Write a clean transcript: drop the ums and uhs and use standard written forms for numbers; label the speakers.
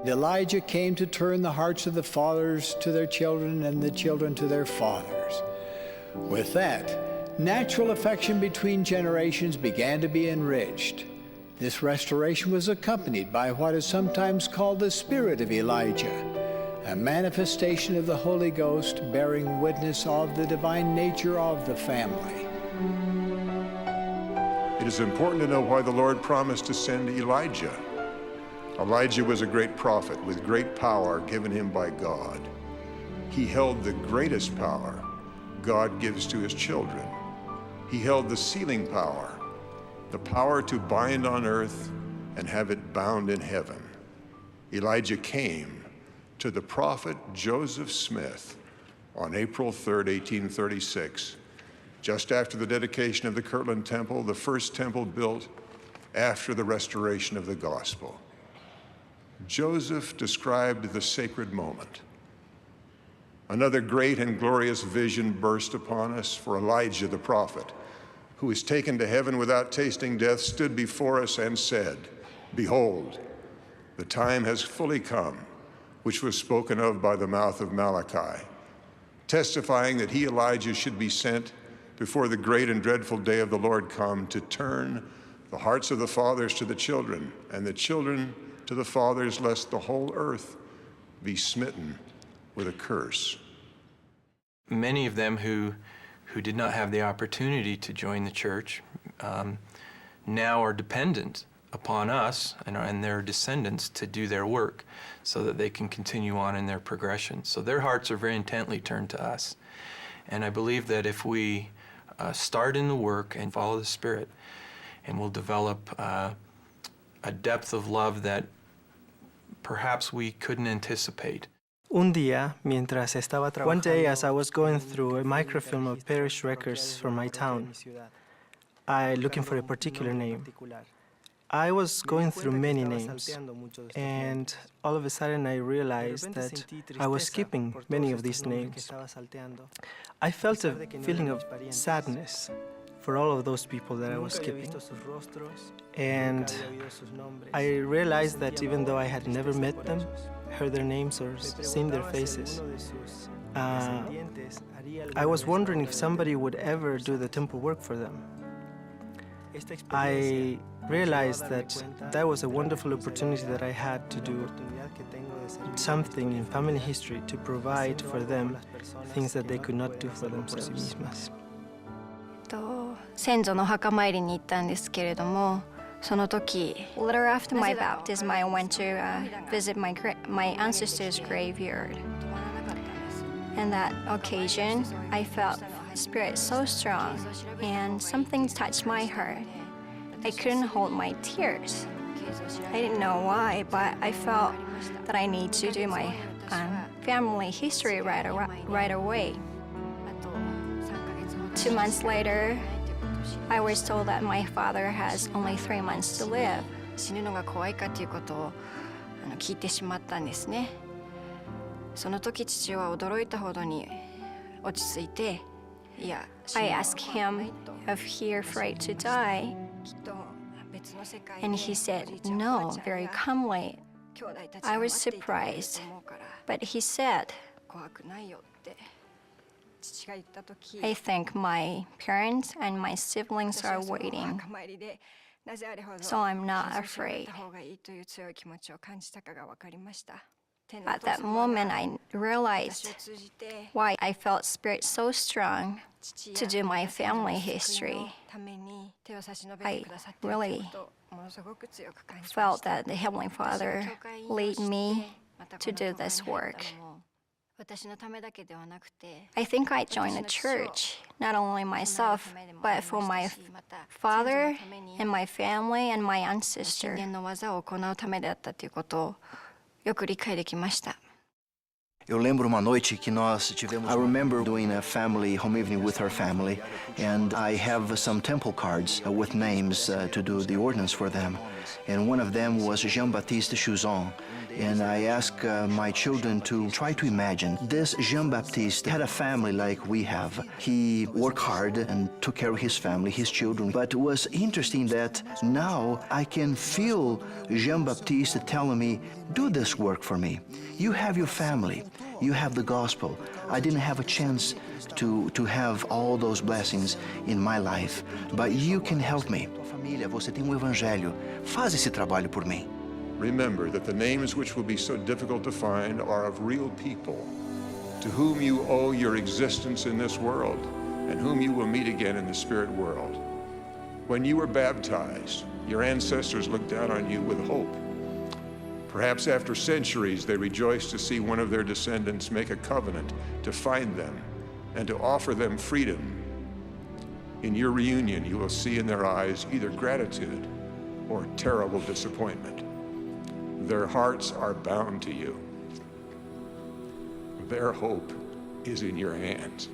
Speaker 1: Elijah came to turn the hearts of the fathers to their children and the children to their fathers. With that, natural affection between generations began to be enriched. This restoration was accompanied by what is sometimes called the spirit of Elijah, a manifestation of the Holy Ghost bearing witness of the divine nature of the family.
Speaker 2: It is important to know why the Lord promised to send Elijah. Elijah was a great prophet with great power given him by God. He held the greatest power God gives to his children. He held the sealing power, the power to bind on earth and have it bound in heaven. Elijah came to the prophet Joseph Smith on April 3rd, 1836, just after the dedication of the Kirtland Temple, the first temple built after the restoration of the gospel. Joseph described the sacred moment. Another great and glorious vision burst upon us, for Elijah the prophet, who was taken to heaven without tasting death, stood before us and said, "Behold, the time has fully come, which was spoken of by the mouth of Malachi, testifying that he, Elijah, should be sent before the great and dreadful day of the Lord come to turn the hearts of the fathers to the children and the children to the fathers, lest the whole earth be smitten with a curse."
Speaker 3: Many of them who did not have the opportunity to join the church now are dependent upon us and their descendants to do their work so that they can continue on in their progression. So their hearts are very intently turned to us. And I believe that if we start in the work and follow the Spirit, and we'll develop a depth of love that perhaps we couldn't anticipate.
Speaker 4: One day, as I was going through a microfilm of parish records from my town, looking for a particular name, I was going through many names, and all of a sudden I realized that I was skipping many of these names. I felt a feeling of sadness for all of those people that I was skipping. And I realized that even though I had never met them, heard their names, or seen their faces, I was wondering if somebody would ever do the temple work for them. I realized that that was a wonderful opportunity that I had to do something in family history to provide for them things that they could not do for themselves.
Speaker 5: 先祖の墓参りに行ったんですけれども、その時 later after my baptism I went to visit my ancestors' graveyard. And that occasion I felt the Spirit so strong and something touched my heart. I couldn't hold my tears. I didn't know why, but I felt that I need to do my family history right away. 2 months later, I was told that my father has only 3 months to live. 死ぬのが怖いかということを聞いてしまったんですね。その時父は驚いたほどに落ち着いて、I asked him if he afraid to die, and he said no very calmly. I was surprised, but he said, I think my parents and my siblings are waiting, so I'm not afraid. At that moment, I realized why I felt Spirit so strong to do my family history. I really felt that the Heavenly Father led me to do this work. I think I joined the church, not only myself, but for my father and my family and my ancestors.
Speaker 6: Eu lembro uma noite que nós tivemos. I remember doing a family home evening with our family, and I have some temple cards with names to do the ordinance for them. And one of them was Jean-Baptiste Chouzon. And I ask my children to try to imagine this Jean-Baptiste had a family like we have. He worked hard and took care of his family, his children. But it was interesting that now I can feel Jean-Baptiste telling me, do this work for me. You have your family. You have the gospel. I didn't have a chance to have all those blessings in my life, but you can help me. Família, você tem evangelho. Faz esse trabalho por mim.
Speaker 2: Remember that the names which will be so difficult to find are of real people to whom you owe your existence in this world and whom you will meet again in the spirit world. When you were baptized, your ancestors looked down on you with hope. Perhaps after centuries, they rejoiced to see one of their descendants make a covenant to find them and to offer them freedom. In your reunion, you will see in their eyes either gratitude or terrible disappointment. Their hearts are bound to you. Their hope is in your hands.